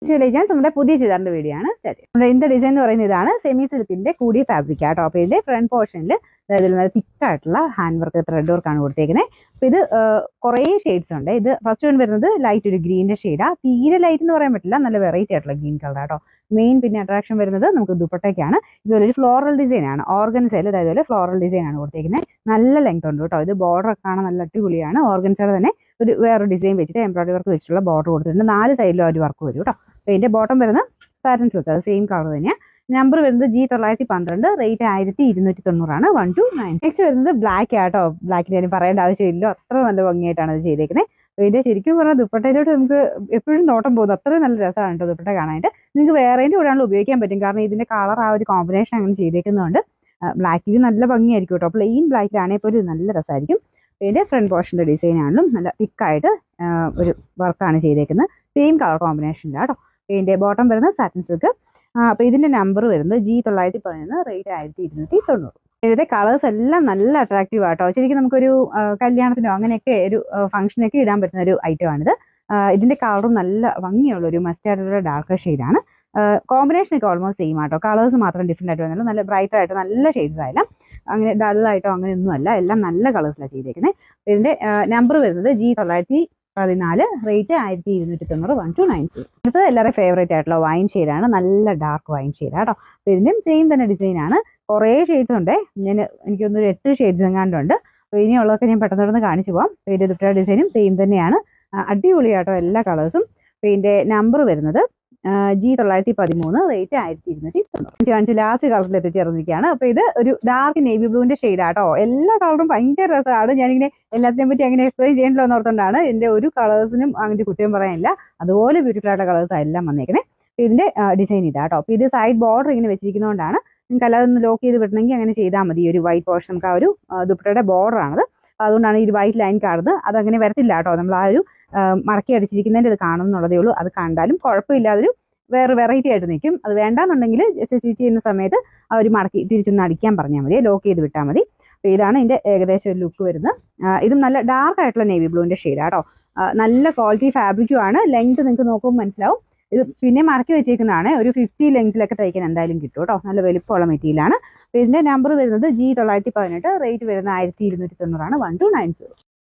Visualise നമ്മുടെ പുതിയ ചുരിദാറിന്റെ video ആണ്. നമ്മുടെ ഇതിന്റെ ഡിസൈൻ എന്ന് പറയുന്നത് ഇതാണ്. സെമി സിൽക്കിന്റെ കൂടിയ ഫാബ്രിക് ആട്ടോ. അപ്പോൾ ഇതിന്റെ ഫ്രണ്ട് പോർഷനിൽ അതായത് നല്ല തിക്കായിട്ടുള്ള ഹാൻഡ് വർക്ക് ത്രെഡ് വർക്ക് ആണ് കൊടുത്തേക്കുന്നത്. അപ്പോൾ ഇത് കുറേ ഷെയ്ഡ്സ് ഉണ്ട്. ഇത് ഫസ്റ്റ് വൺ വരുന്നത് ലൈറ്റ് ഒരു ഗ്രീനിന്റെ ഷെയ്ഡാണ്. തീരെ ലൈറ്റ് എന്ന് പറയാൻ പറ്റില്ല, നല്ല വെറൈറ്റി ആയിട്ടുള്ള ഗ്രീൻ കളർ ആട്ടോ. മെയിൻ പിന്നെ അട്രാക്ഷൻ വരുന്നത് നമുക്ക് ദുപ്പട്ടയ്ക്കാണ്. ഇതുപോലെ ഒരു ഫ്ലോറൽ ഡിസൈൻ ആണ്, ഓർഗൻസയിൽ അതായത് ഫ്ലോറൽ ഡിസൈൻ ആണ് കൊടുത്തേക്കുന്നത്. നല്ല ലെങ്ത് ഉണ്ട് കേട്ടോ. ഇത് ബോർഡർ ഒക്കെ കാണാൻ നല്ല അടിപൊളിയാണ്. ഓർഗൻസയുടെ തന്നെ ഒരു വേറൊരു ഡിസൈൻ വെച്ചിട്ട് എംബ്രോയിഡറി വർക്ക് വെച്ചിട്ടുള്ള ബോർഡർ കൊടുത്തിട്ടുണ്ട്. 4 സൈഡിലും ഒരു വർക്ക് വരും കേട്ടോ. അപ്പോൾ ഇതിന്റെ ബോട്ടം വരുന്നത് സാറ്റൻ സിൽക്ക്, അത് സെയിം കളർ തന്നെയാണ്. നമ്പർ വരുന്നത് G912, റേറ്റ് 1290 129. നെക്സ്റ്റ് വരുന്നത് ബ്ലാക്ക് ആട്ടോ. ബ്ലാക്കിന് ഞാൻ പറയേണ്ട ആവശ്യമില്ല, അത്ര നല്ല ഭംഗിയായിട്ടാണ് അത് ചെയ്തേക്കുന്നത്. അപ്പോൾ ഇതിന്റെ ശരിക്കും പറഞ്ഞാൽ ദുപ്പട്ടയിലോട്ട് നമുക്ക് എപ്പോഴും നോട്ടം പോകുന്നു, അത്രയും നല്ല രസമാണ് കേട്ടോ ദുപ്പട്ട കാണാനായിട്ട്. നിങ്ങൾക്ക് വേറേൻ്റെ കൂടെയാണല്ലോ ഉപയോഗിക്കാൻ പറ്റും, കാരണം ഇതിന്റെ കളർ ആ ഒരു കോമ്പിനേഷൻ അങ്ങനെ ചെയ്തേക്കുന്നതുകൊണ്ട് ബ്ലാക്കിൽ നല്ല ഭംഗിയായിരിക്കും കേട്ടോ. പ്ലെയിൻ ബ്ലാക്കിലാണെങ്കിൽ പോലും നല്ല രസമായിരിക്കും. ഇതിന്റെ ഫ്രണ്ട് പോർഷന്റെ ഡിസൈൻ ആണെങ്കിലും നല്ല തിക്കായിട്ട് ഒരു വർക്കാണ് ചെയ്തേക്കുന്നത്, സെയിം കളർ കോമ്പിനേഷനിലാണ് കേട്ടോ. ഇതിന്റെ ബോട്ടം വരുന്നത് സാറ്റൻ സിൽക്ക്. അപ്പോൾ ഇതിന്റെ നമ്പർ വരുന്നത് G911, റേറ്റ് 1290. ഇതിന്റെ കളേഴ്സ് എല്ലാം നല്ല അട്രാക്റ്റീവ് ആട്ടോ. ശരിക്കും നമുക്കൊരു കല്യാണത്തിനോ അങ്ങനെയൊക്കെ ഒരു ഫംഗ്ഷനൊക്കെ ഇടാൻ പറ്റുന്ന ഒരു ഐറ്റം ആണിത്. ഇതിന്റെ കളറും നല്ല ഭംഗിയുള്ള ഒരു മസ്റ്റാർഡ് ഡാർക്ക് ഷെയ്ഡാണ്. കോമ്പിനേഷനൊക്കെ ഓൾമോസ്റ്റ് സെയിം ആട്ടോ, കളേഴ്സ് മാത്രം ഡിഫറെൻ്റ് ആയിട്ട് വന്നാലും നല്ല ബ്രൈറ്റ് ആയിട്ട് നല്ല ഷെയ്ഡ്സ് ആയാലും അങ്ങനെ ഡള്ളായിട്ടോ അങ്ങനെയൊന്നും അല്ല, എല്ലാം നല്ല കളേഴ്സിലാണ് ചെയ്തേക്കുന്നത്. ഇതിന്റെ നമ്പർ വരുന്നത് G914, റേറ്റ് 1290 129. അടുത്തത് എല്ലാവരും ഫേവറേറ്റ് ആയിട്ടുള്ള വൈൻ ഷെയ്ഡാണ്, നല്ല ഡാർക്ക് വൈൻ ഷെയ്ഡ് ആട്ടോ. ഇതിന്റെയും സെയിം തന്നെ ഡിസൈൻ ആണ്. കുറേ ഷെയ്ഡ്സ് ഉണ്ട്, എനിക്കൊന്നൊരു 8 ഷെയ്ഡ്സ് എങ്ങാണ്ടുണ്ട്. അപ്പോൾ ഇനിയുള്ളതൊക്കെ ഞാൻ പെട്ടെന്ന് കാണിച്ചു പോകാം. ഇതിന്റെ ദുപ്പട്ട ഡിസൈനും സെയിം തന്നെയാണ്, അടിപൊളിയാട്ടോ എല്ലാ കളേഴ്സും. ഇതിന്റെ നമ്പർ വരുന്നത് G913, റേറ്റ് 1290. കാണിച്ച് ലാസ്റ്റ് കളറിൽ എത്തിച്ചേർന്നിരിക്കുകയാണ്. അപ്പോൾ ഇത് ഒരു ഡാർക്ക് നേവി ബ്ലൂവിന്റെ ഷെയ്ഡാട്ടോ. എല്ലാ കളറും ഭയങ്കര രസമാണ്. ഞാനിങ്ങനെ എല്ലാത്തിനെ പറ്റി അങ്ങനെ എക്സ്പ്ലെയിൻ ചെയ്യണ്ടല്ലോ എന്നോർത്തുകൊണ്ടാണ്. ഇതിന്റെ ഒരു കളേഴ്സിനും അങ്ങനെ കുറ്റം പറയാനില്ല, അതുപോലെ ബ്യൂട്ടിഫുൾ ആയിട്ടുള്ള കളേഴ്സ് എല്ലാം വന്നേക്കുന്നത്. ഇതിന്റെ ഡിസൈൻ ഇതാട്ടോ. അപ്പോൾ ഇത് സൈഡ് ബോർഡർ ഇങ്ങനെ വെച്ചിരിക്കുന്നതുകൊണ്ടാണ്, നിങ്ങൾക്ക് അല്ലാതെ ഒന്ന് ലോക്ക് ചെയ്ത് വിടണമെങ്കിൽ അങ്ങനെ ചെയ്താൽ മതി. ഒരു വൈറ്റ് പോർഷൻ നമുക്ക് ആ ഒരു ദുപ്പട്ടയുടെ ബോർഡർ ആണത്, അതുകൊണ്ടാണ് ഈ വൈറ്റ് ലൈൻ കാണുന്നത്. അതങ്ങനെ വരത്തില്ല കേട്ടോ, നമ്മൾ ആ ഒരു മടക്കി അടിച്ചിരിക്കുന്നതിൻ്റെ ഇത് കാണുന്നുള്ളതേ ഉള്ളൂ. അത് കണ്ടാലും കുഴപ്പമില്ലാതൊരു വേറെ വെറൈറ്റി ആയിട്ട് നിൽക്കും. അത് വേണ്ടാന്നുണ്ടെങ്കിൽ സ്റ്റിച്ച് ചെയ്യുന്ന സമയത്ത് ആ ഒരു മടക്കി തിരിച്ചൊന്ന് അടിക്കാൻ പറഞ്ഞാൽ മതി, ലോക്ക് ചെയ്ത് വിട്ടാൽ മതി. അപ്പോൾ ഇതാണ് ഇതിൻ്റെ ഏകദേശം ഒരു ലുക്ക് വരുന്നത്. ഇതും നല്ല ഡാർക്ക് ആയിട്ടുള്ള നേവി ബ്ലൂവിൻ്റെ ഷെയ്ഡാട്ടോ. നല്ല ക്വാളിറ്റി ഫാബ്രിക്കും ആണ്. ലെങ്ത് നിങ്ങൾക്ക് നോക്കുമ്പോൾ മനസ്സിലാവും. ഇത് പിന്നെ മടക്കി വെച്ചേക്കുന്നതാണ്, ഒരു 50 ലെങ്ത്തിലൊക്കെ തയ്ക്കാൻ എന്തായാലും കിട്ടും കേട്ടോ. നല്ല വലുപ്പമുള്ള മെറ്റീരിയലാണ്. അപ്പോൾ ഇതിൻ്റെ നമ്പർ വരുന്നത് G918, റേറ്റ് വരുന്നത് 1290 129.